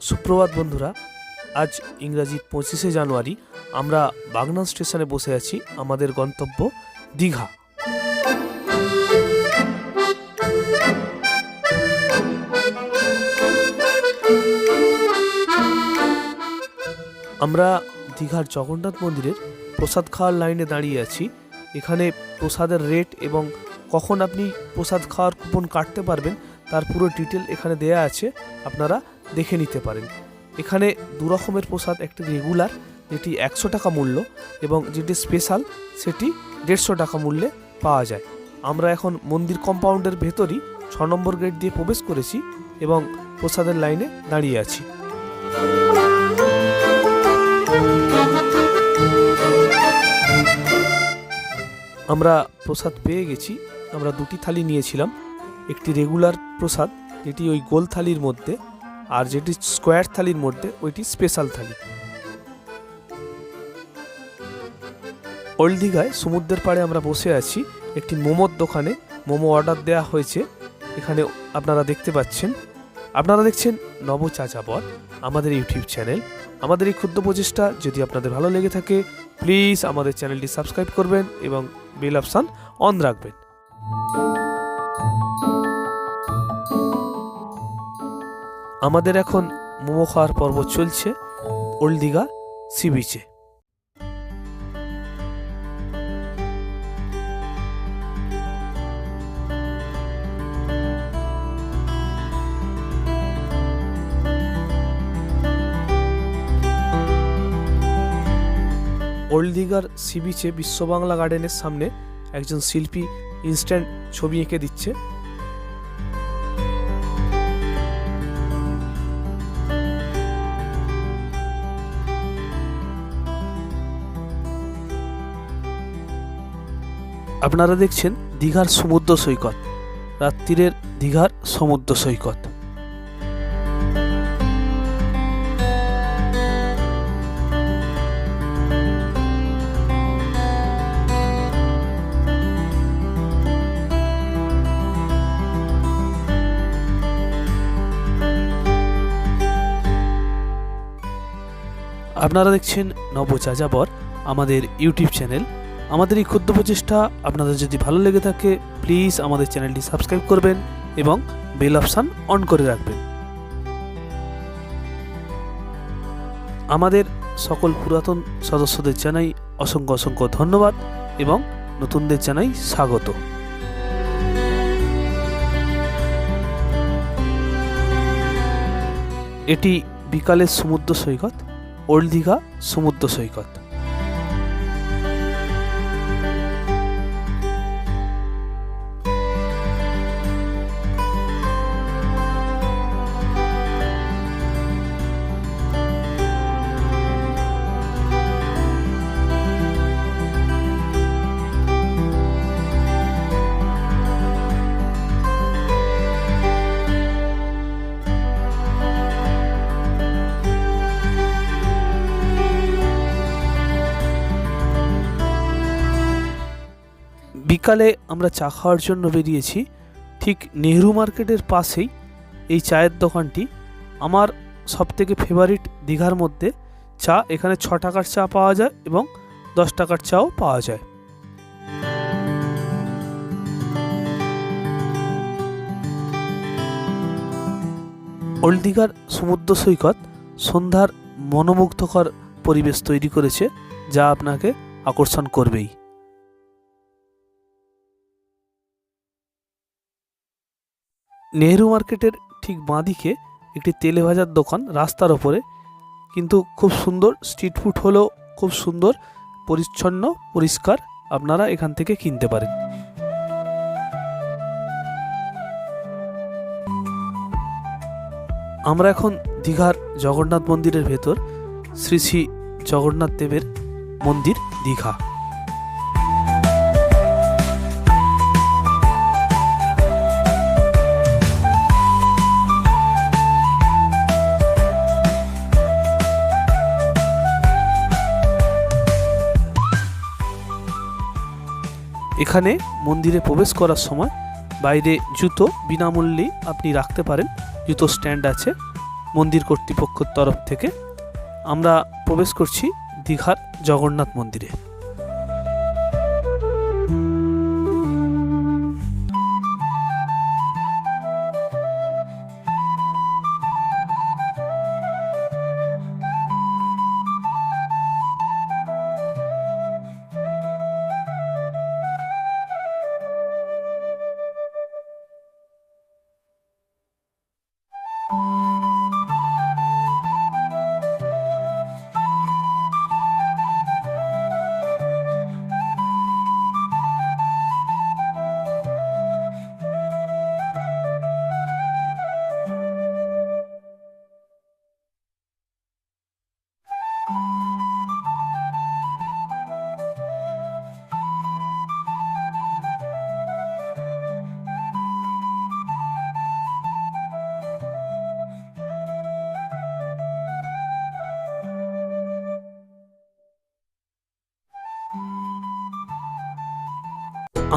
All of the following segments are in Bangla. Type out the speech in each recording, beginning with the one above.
সুপ্রভাত বন্ধুরা, আজ ইংরাজি 25শে জানুয়ারি। আমরা বাগনান স্টেশনে বসে আছি। আমাদের গন্তব্য দীঘা। আমরা দীঘার জগন্নাথ মন্দিরের প্রসাদ খাওয়ার লাইনে দাঁড়িয়ে আছি। এখানে প্রসাদের রেট এবং কখন আপনি প্রসাদ খাওয়ার কুপন কাটতে পারবেন তার পুরো ডিটেল এখানে দেয়া আছে, আপনারা দেখে নিতে পারেন। এখানে দু রকমের প্রসাদ, একটি রেগুলার যেটি 100 টাকা মূল্য এবং যেটি স্পেশাল সেটি 150 টাকা মূল্যে পাওয়া যায়। আমরা এখন মন্দির কম্পাউন্ডের ভেতরই 6 নম্বর গেট দিয়ে প্রবেশ করেছি এবং প্রসাদের লাইনে দাঁড়িয়ে আছি। আমরা প্রসাদ পেয়ে গেছি। আমরা দুটি থালি নিয়েছিলাম, একটি রেগুলার প্রসাদ যেটি ওই গোল থালির মধ্যে, আর যেটি স্কোয়ার থালির মধ্যে ওইটি স্পেশাল থালি। ওল্ড দীঘায় সমুদ্রের পাড়ে আমরা বসে আছি একটি মোমোর দোকানে। মোমো অর্ডার দেওয়া হয়েছে, এখানে আপনারা দেখতে পাচ্ছেন। আপনারা দেখছেন নব চাচাবর, আমাদের ইউটিউব চ্যানেল। আমাদের এই ক্ষুদ্র প্রচেষ্টা যদি আপনাদের ভালো লেগে থাকে, প্লিজ আমাদের চ্যানেলটি সাবস্ক্রাইব করবেন এবং বেল অপশান অন রাখবেন। আমাদের এখন মোমো খাওয়ার পর্ব চলছে ওল্ড দীঘা সি বিচে। ওল্ড দীঘার সি বিচে বিশ্ব বাংলা গার্ডেনের সামনে একজন শিল্পী ইনস্ট্যান্ট ছবি এঁকে দিচ্ছে। আপনারা দেখছেন দীঘার সমুদ্র সৈকত, রাত্রিরের দীঘার সমুদ্র সৈকত। আপনারা দেখছেন নব চাচাবর, আমাদের ইউটিউব চ্যানেল। আমাদের এই ক্ষুদ্র প্রচেষ্টা আপনাদের যদি ভালো লেগে থাকে, প্লিজ আমাদের চ্যানেলটি সাবস্ক্রাইব করবেন এবং বেল অপশান অন করে রাখবেন। আমাদের সকল পুরাতন সদস্যদের জানাই অসংখ্য অসংখ্য ধন্যবাদ এবং নতুনদের জানাই স্বাগত। এটি বিকালের সমুদ্র সৈকত, ওল্ড দীঘা সমুদ্র সৈকত। বিকালে আমরা চা খাওয়ার জন্য বেরিয়েছি। ঠিক নেহরু মার্কেটের পাশেই এই চায়ের দোকানটি। আমার সবথেকে ফেভারিট দীঘার মধ্যে চা। এখানে 6 টাকার চা পাওয়া যায় এবং 10 টাকার চাও পাওয়া যায়। ওল্ড দীঘার সমুদ্র সৈকত সন্ধ্যার মনোমুগ্ধকর পরিবেশ তৈরি করেছে, যা আপনাকে আকর্ষণ করবেই। নেহরু মার্কেটের ঠিক বাঁদিকে একটি তেলে ভাজার দোকান রাস্তার ওপরে, কিন্তু খুব সুন্দর। স্ট্রিট ফুড হলেও খুব সুন্দর, পরিচ্ছন্ন, পরিষ্কার। আপনারা এখান থেকে কিনতে পারেন। আমরা এখন দীঘার জগন্নাথ মন্দিরের ভেতর, শ্রী শ্রী জগন্নাথ দেবের মন্দির দীঘা। এখানে মন্দিরে প্রবেশ করার সময় বাইরে জুতো বিনামূল্যে আপনি রাখতে পারেন। জুতো স্ট্যান্ড আছে, মন্দির কর্তৃপক্ষের তরফ থেকে। আমরা প্রবেশ করছি দীঘার জগন্নাথ মন্দিরে।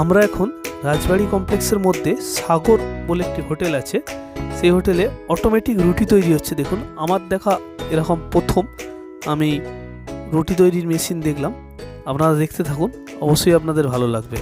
আমরা এখন রাজবাড়ি কমপ্লেক্সের মধ্যে সাগর বলে একটি হোটেল আছে, সেই হোটেলে অটোমেটিক রুটি তৈরি হচ্ছে। দেখুন, আমার দেখা এরকম প্রথম আমি রুটি তৈরির মেশিন দেখলাম। আপনারা দেখতে থাকুন, অবশ্যই আপনাদের ভালো লাগবে।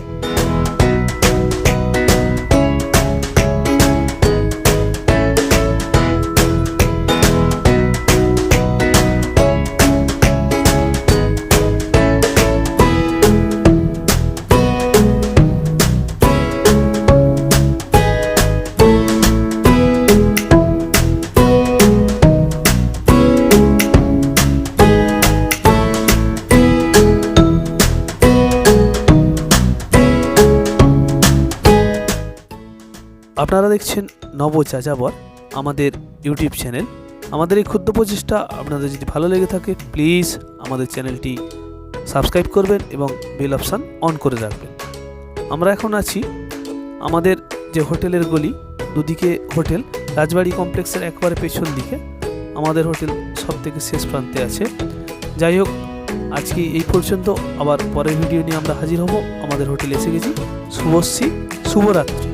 আপনারা দেখছেন নব যাযাবর, আমাদের ইউটিউব চ্যানেল। আমাদের এই ক্ষুদ্র প্রচেষ্টা আপনাদের যদি ভালো লেগে থাকে, প্লিজ আমাদের চ্যানেলটি সাবস্ক্রাইব করবেন এবং বেল অপশান অন করে রাখবেন। আমরা এখন আছি আমাদের যে হোটেলের গলি, দুদিকে হোটেল। রাজবাড়ি কমপ্লেক্সের একবারে পেছন দিকে আমাদের হোটেল সব থেকে শেষ প্রান্তে আছে। যাই হোক, আজকে এই পর্যন্ত। আবার পরের ভিডিও নিয়ে আমরা হাজির হব। আমাদের হোটেলে এসে গেছি। শুভশ্রী, শুভরাত্রি।